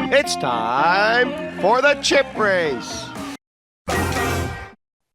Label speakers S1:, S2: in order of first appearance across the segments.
S1: It's time for the chip race.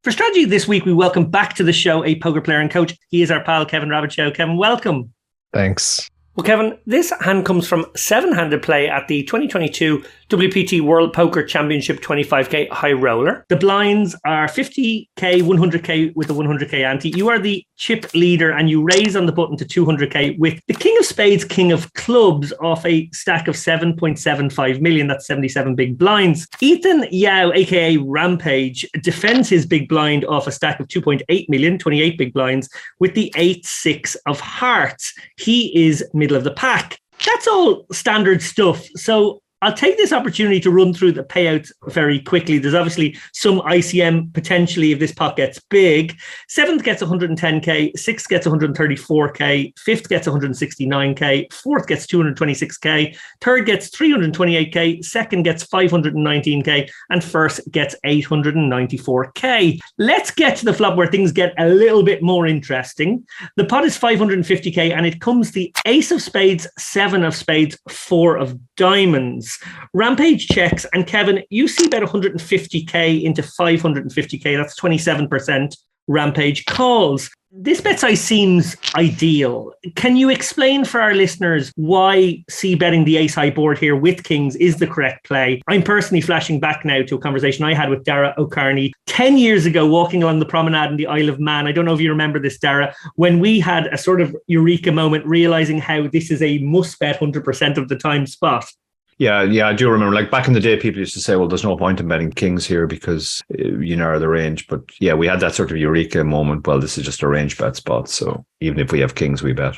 S2: For strategy this week, we welcome back to the show a poker player and coach. He is our pal, Kevin Rabichow. Kevin, welcome.
S3: Thanks.
S2: Well, Kevin, this hand comes from seven-handed play at the 2022 WPT World Poker Championship 25k Highroller. The blinds are 50k, 100k with a 100k ante. You are the chip leader and you raise on the button to 200k with the King of Spades, King of Clubs off a stack of 7.75 million. That's 77 big blinds. Ethan Yau, aka Rampage, defends his big blind off a stack of 2.8 million, 28 big blinds, with the 8-6 of hearts. He is middle of the pack. That's all standard stuff. So I'll take this opportunity to run through the payouts very quickly. There's obviously some ICM potentially if this pot gets big. 7th gets 110k, 6th gets 134k, 5th gets 169k, 4th gets 226k, 3rd gets 328k, 2nd gets 519k, and 1st gets 894k. Let's get to the flop where things get a little bit more interesting. The pot is 550k and it comes the Ace of Spades, 7 of Spades, 4 of Diamonds. Rampage checks, and Kevin, you see about 150k into 550k. That's 27%. Rampage calls. This bet size seems ideal. Can you explain for our listeners why betting the ace high board here with kings is the correct play? I'm personally flashing back now to a conversation I had with Dara O'Kearney 10 years ago, walking along the promenade in the Isle of Man. I don't know if you remember this, Dara, when we had a sort of eureka moment, realizing how this is a must bet 100% of the time spot.
S4: Yeah, I do remember. Like back in the day, people used to say, well, there's no point in betting kings here because you narrow the range. But yeah, we had that sort of eureka moment. Well, this is just a range bet spot. So even if we have kings, we bet.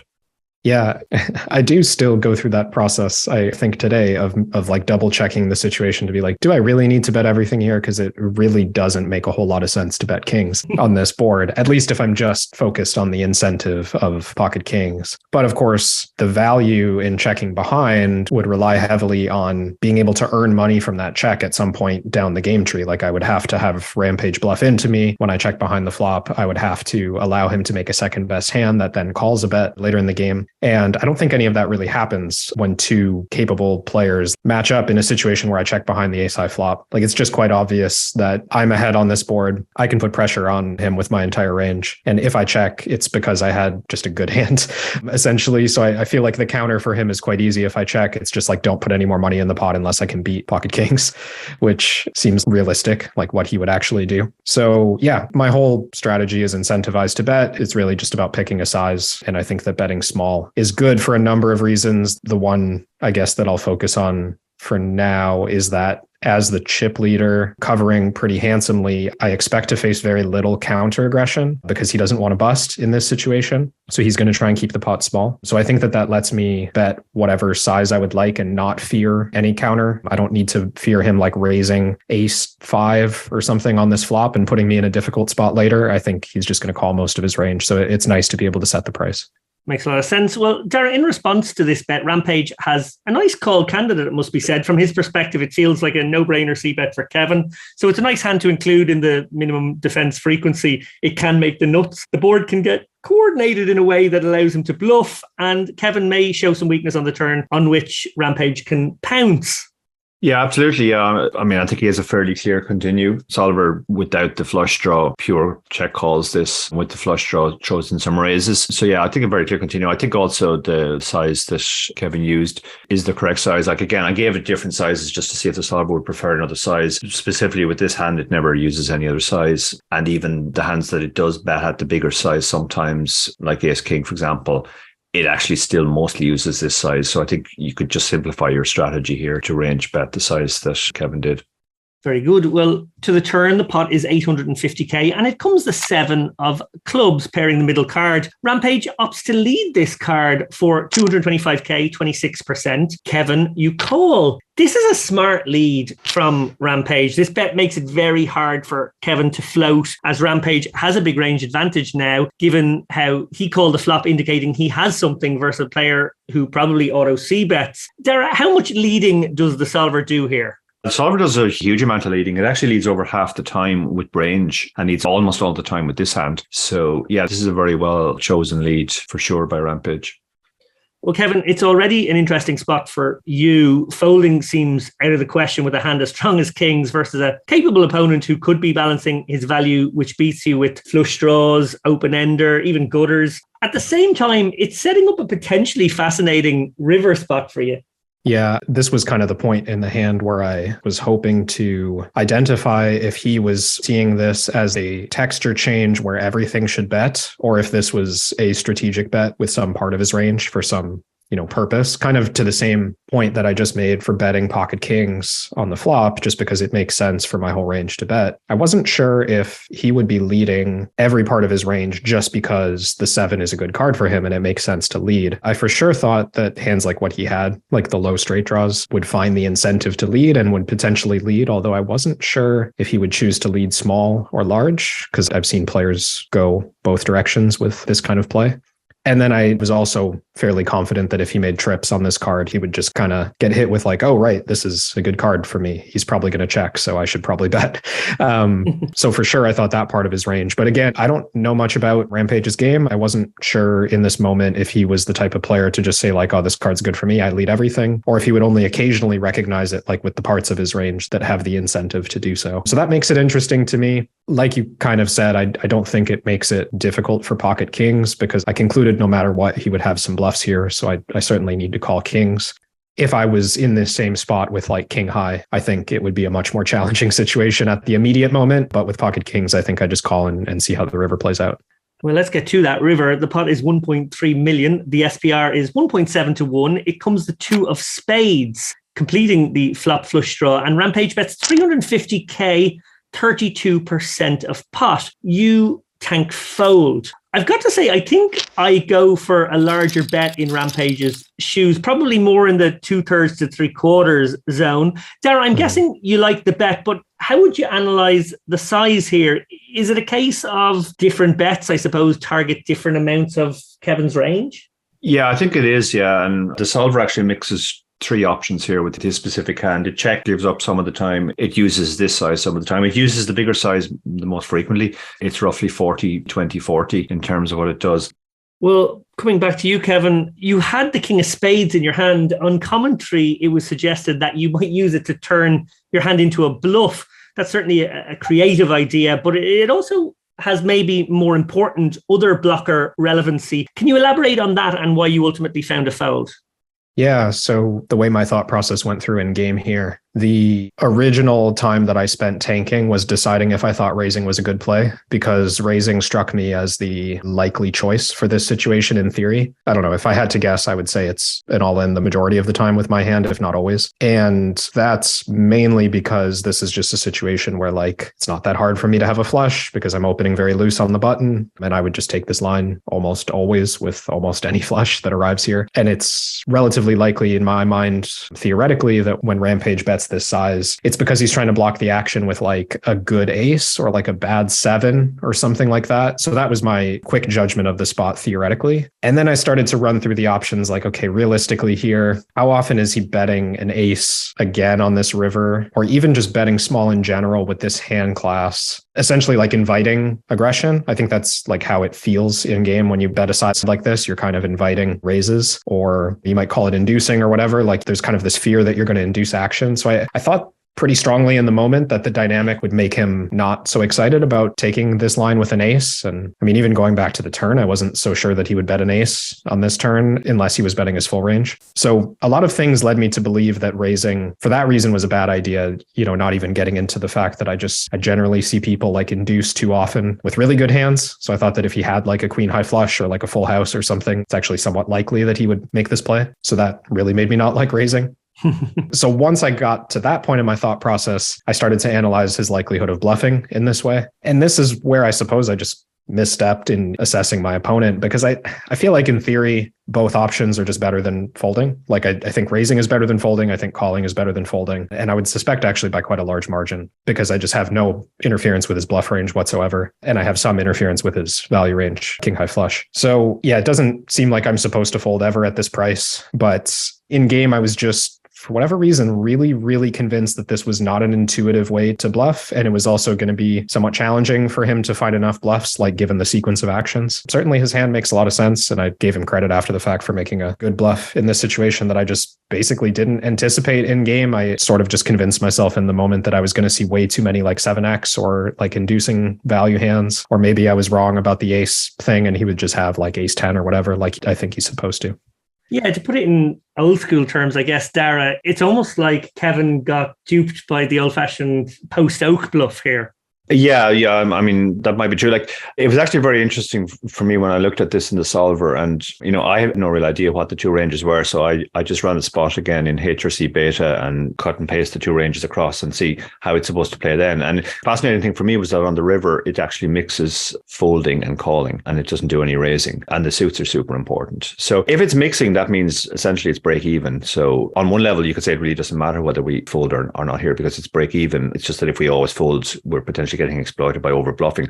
S3: Yeah, I do still go through that process, I think, today of like double checking the situation to be like, do I really need to bet everything here? Because it really doesn't make a whole lot of sense to bet kings on this board, at least if I'm just focused on the incentive of pocket kings. But of course, the value in checking behind would rely heavily on being able to earn money from that check at some point down the game tree. Like I would have to have Rampage bluff into me when I check behind the flop. I would have to allow him to make a second best hand that then calls a bet later in the game. And I don't think any of that really happens when two capable players match up in a situation where I check behind the ace high flop. Like it's just quite obvious that I'm ahead on this board. I can put pressure on him with my entire range. And if I check, it's because I had just a good hand, essentially. So I feel like the counter for him is quite easy. If I check, it's just like, don't put any more money in the pot unless I can beat pocket kings, which seems realistic, like what he would actually do. So yeah, my whole strategy is incentivized to bet. It's really just about picking a size. And I think that betting small is good for a number of reasons. The one, I guess, that I'll focus on for now is that as the chip leader covering pretty handsomely, I expect to face very little counter aggression because he doesn't want to bust in this situation. So he's going to try and keep the pot small. So I think that lets me bet whatever size I would like and not fear any counter. I don't need to fear him like raising ace 5 or something on this flop and putting me in a difficult spot later. I think he's just going to call most of his range. So it's nice to be able to set the price.
S2: Makes a lot of sense. Well, Dara, in response to this bet, Rampage has a nice call candidate, it must be said. From his perspective, it feels like a no-brainer c-bet for Kevin. So it's a nice hand to include in the minimum defense frequency. It can make the nuts. The board can get coordinated in a way that allows him to bluff, and Kevin may show some weakness on the turn on which Rampage can pounce.
S4: Yeah, absolutely. I mean, I think he has a fairly clear continue. Solver, without the flush draw, pure check calls this. With the flush draw, throws in some raises. So yeah, I think a very clear continue. I think also the size that Kevin used is the correct size. Like again, I gave it different sizes just to see if the solver would prefer another size. Specifically with this hand, it never uses any other size. And even the hands that it does bet at the bigger size sometimes, like Ace King, for example, it actually still mostly uses this size. So I think you could just simplify your strategy here to range bet the size that Kevin did.
S2: Very good. Well, to the turn, the pot is 850k, and it comes the 7 of clubs pairing the middle card. Rampage opts to lead this card for 225k, 26%. Kevin, you call. This is a smart lead from Rampage. This bet makes it very hard for Kevin to float, as Rampage has a big range advantage now, given how he called the flop, indicating he has something versus a player who probably auto c-bets. Dara, how much leading does the solver do here?
S4: The solver does a huge amount of leading. It actually leads over half the time with range and leads almost all the time with this hand. So yeah, this is a very well chosen lead for sure by Rampage.
S2: Well, Kevin, it's already an interesting spot for you. Folding seems out of the question with a hand as strong as kings versus a capable opponent who could be balancing his value, which beats you with flush draws, open-ender, even gutters. At the same time, it's setting up a potentially fascinating river spot for you.
S3: Yeah, this was kind of the point in the hand where I was hoping to identify if he was seeing this as a texture change where everything should bet, or if this was a strategic bet with some part of his range for some, purpose, kind of to the same point that I just made for betting pocket kings on the flop, just because it makes sense for my whole range to bet. I wasn't sure if he would be leading every part of his range just because the 7 is a good card for him and it makes sense to lead. I for sure thought that hands like what he had, like the low straight draws, would find the incentive to lead and would potentially lead, although I wasn't sure if he would choose to lead small or large, because I've seen players go both directions with this kind of play. And then I was also fairly confident that if he made trips on this card, he would just kind of get hit with like, oh, right, this is a good card for me. He's probably going to check, so I should probably bet. So for sure, I thought that part of his range. But again, I don't know much about Rampage's game. I wasn't sure in this moment if he was the type of player to just say like, oh, this card's good for me, I lead everything. Or if he would only occasionally recognize it, like with the parts of his range that have the incentive to do so. So that makes it interesting to me. Like you kind of said, I don't think it makes it difficult for pocket kings, because I concluded no matter what, he would have some bluffs here. So I certainly need to call kings. If I was in this same spot with like king high, I think it would be a much more challenging situation at the immediate moment. But with pocket kings, I think I just call and see how the river plays out.
S2: Well, let's get to that river. The pot is 1.3 million. The SPR is 1.7 to 1. It comes the 2 of spades, completing the flop flush draw. And Rampage bets 350k, 32% of pot. You tank fold. I've got to say, I think I go for a larger bet in Rampage's shoes, probably more in the 2/3 to 3/4 zone. Darragh, I'm guessing you like the bet, but how would you analyze the size here? Is it a case of different bets, I suppose, target different amounts of Kevin's range?
S4: Yeah, I think it is. Yeah. And the solver actually mixes 3 options here with his specific hand. The check gives up some of the time. It uses this size some of the time. It uses the bigger size the most frequently. It's roughly 40, 20, 40 in terms of what it does.
S2: Well, coming back to you, Kevin, you had the king of spades in your hand. On commentary, it was suggested that you might use it to turn your hand into a bluff. That's certainly a creative idea, but it also has maybe more important other blocker relevancy. Can you elaborate on that and why you ultimately found a fold?
S3: Yeah, so the way my thought process went through in game here, the original time that I spent tanking was deciding if I thought raising was a good play, because raising struck me as the likely choice for this situation in theory. I don't know, if I had to guess, I would say it's an all-in the majority of the time with my hand, if not always. And that's mainly because this is just a situation where like it's not that hard for me to have a flush because I'm opening very loose on the button, and I would just take this line almost always with almost any flush that arrives here. And it's relatively likely in my mind, theoretically, that when Rampage bets this size, it's because he's trying to block the action with like a good ace or like a bad 7 or something like that. So that was my quick judgment of the spot theoretically. And then I started to run through the options like, okay, realistically here, how often is he betting an ace again on this river, or even just betting small in general with this hand class? Essentially like inviting aggression. I think that's like how it feels in game when you bet a size like this. You're kind of inviting raises, or you might call it inducing or whatever. Like there's kind of this fear that you're going to induce action. So I thought pretty strongly in the moment that the dynamic would make him not so excited about taking this line with an ace. And I mean, even going back to the turn, I wasn't so sure that he would bet an ace on this turn unless he was betting his full range. So a lot of things led me to believe that raising for that reason was a bad idea, not even getting into the fact that I generally see people like induce too often with really good hands. So I thought that if he had like a queen high flush or like a full house or something, it's actually somewhat likely that he would make this play. So that really made me not like raising. So once I got to that point in my thought process, I started to analyze his likelihood of bluffing in this way. And this is where I suppose I just misstepped in assessing my opponent, because I feel like in theory, both options are just better than folding. Like I think raising is better than folding. I think calling is better than folding. And I would suspect actually by quite a large margin, because I just have no interference with his bluff range whatsoever. And I have some interference with his value range, king high flush. So yeah, it doesn't seem like I'm supposed to fold ever at this price, but in game, I was just for whatever reason, really, really convinced that this was not an intuitive way to bluff. And it was also going to be somewhat challenging for him to find enough bluffs, like given the sequence of actions. Certainly his hand makes a lot of sense. And I gave him credit after the fact for making a good bluff in this situation that I just basically didn't anticipate in game. I sort of just convinced myself in the moment that I was going to see way too many like 7x or like inducing value hands, or maybe I was wrong about the ace thing and he would just have like ace 10 or whatever, like I think he's supposed to.
S2: Yeah, to put it in old school terms, I guess, Dara, it's almost like Kevin got duped by the old-fashioned post-oak bluff here.
S4: Yeah. I mean, that might be true. Like, it was actually very interesting for me when I looked at this in the solver, and, I had no real idea what the two ranges were. So I just ran the spot again in H or C beta and cut and paste the two ranges across and see how it's supposed to play then. And fascinating thing for me was that on the river, it actually mixes folding and calling, and it doesn't do any raising. And the suits are super important. So if it's mixing, that means essentially it's break even. So on one level, you could say it really doesn't matter whether we fold or not here because it's break even. It's just that if we always fold, we're potentially getting exploited by over bluffing.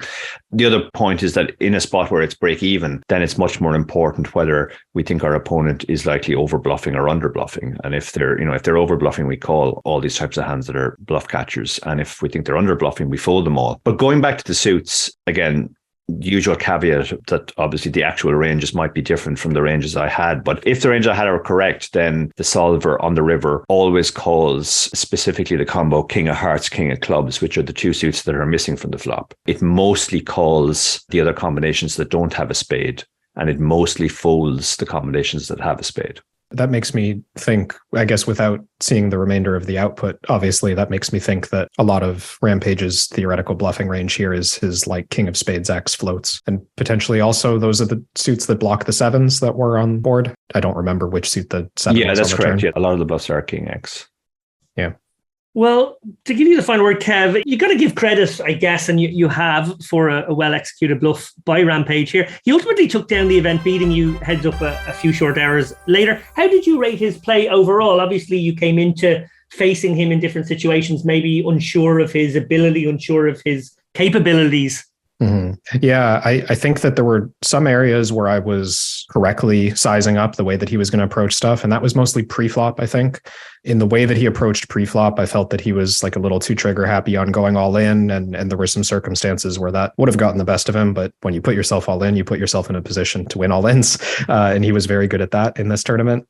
S4: The other point is that in a spot where it's break even, then it's much more important whether we think our opponent is likely over bluffing or under bluffing. And if they're over bluffing, we call all these types of hands that are bluff catchers. And if we think they're under bluffing, we fold them all. But going back to the suits again, usual caveat that obviously the actual ranges might be different from the ranges I had. But if the ranges I had are correct, then the solver on the river always calls specifically the combo King of Hearts, King of Clubs, which are the two suits that are missing from the flop. It mostly calls the other combinations that don't have a spade, and it mostly folds the combinations that have a spade.
S3: That makes me think, I guess, without seeing the remainder of the output, obviously, that makes me think that a lot of Rampage's theoretical bluffing range here is his like King of Spades X floats. And potentially also those are the suits that block the sevens that were on board. I don't remember which suit the seven was.
S4: Yeah, that's
S3: on the
S4: correct.
S3: turn.
S4: Yeah, a lot of the bluffs are King X.
S3: Yeah.
S2: Well, to give you the final word, Kev, you got to give credit, I guess, and you have for a well-executed bluff by Rampage here. He ultimately took down the event, beating you heads up a few short hours later. How did you rate his play overall? Obviously, you came into facing him in different situations, maybe unsure of his ability, unsure of his capabilities.
S3: Mm-hmm. Yeah, I think that there were some areas where I was correctly sizing up the way that he was going to approach stuff. And that was mostly pre-flop, I think. In the way that he approached pre-flop, I felt that he was like a little too trigger happy on going all in. And there were some circumstances where that would have gotten the best of him. But when you put yourself all in, you put yourself in a position to win all ins. And he was very good at that in this tournament.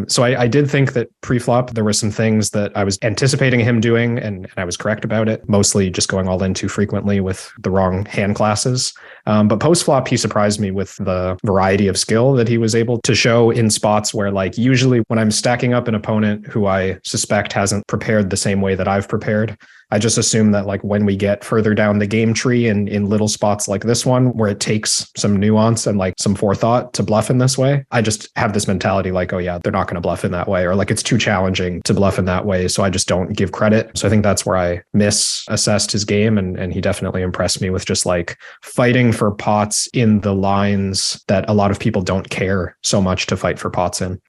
S3: So I did think that pre-flop, there were some things that I was anticipating him doing, and I was correct about it, mostly just going all in too frequently with the wrong hand classes. But post-flop, he surprised me with the variety of skill that he was able to show in spots where, like, usually when I'm stacking up an opponent who I suspect hasn't prepared the same way that I've prepared, I just assume that like when we get further down the game tree and in little spots like this one, where it takes some nuance and like some forethought to bluff in this way, I just have this mentality like, oh yeah, they're not going to bluff in that way, or like it's too challenging to bluff in that way. So I just don't give credit. So I think that's where I misassessed his game. And he definitely impressed me with just like fighting for pots in the lines that a lot of people don't care so much to fight for pots in.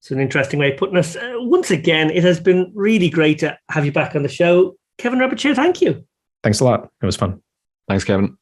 S2: It's an interesting way of putting us. Once again, it has been really great to have you back on the show. Kevin Rabichow, thank you.
S3: Thanks a lot. It was fun.
S4: Thanks, Kevin.